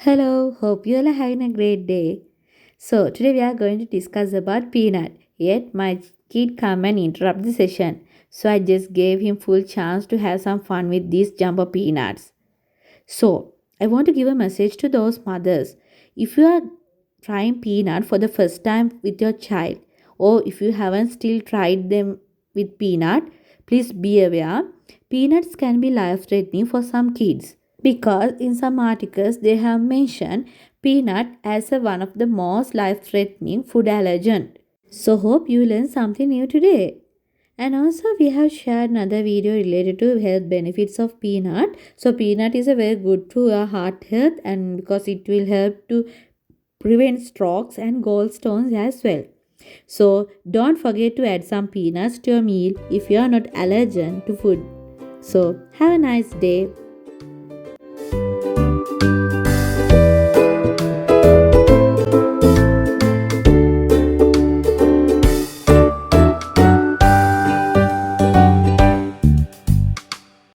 Hello, hope you all are having a great day. So today we are going to discuss about Peanut. Yet my kid come and interrupt the session. So I just gave him full chance to have some fun with these jumbo peanuts. So I want to give a message to those mothers. If you are trying peanut for the first time with your child, or if you haven't still tried them with peanut, please be aware peanuts can be life threatening for some kids because in some articles they have mentioned peanut as one of the most life threatening food allergen. So hope you learned something new today. And also we have shared another video related to health benefits of peanut. So peanut is a very good to our heart health and because it will help to prevent strokes and gallstones as well. So don't forget to add some peanuts to your meal if you are not allergen to food. So have a nice day.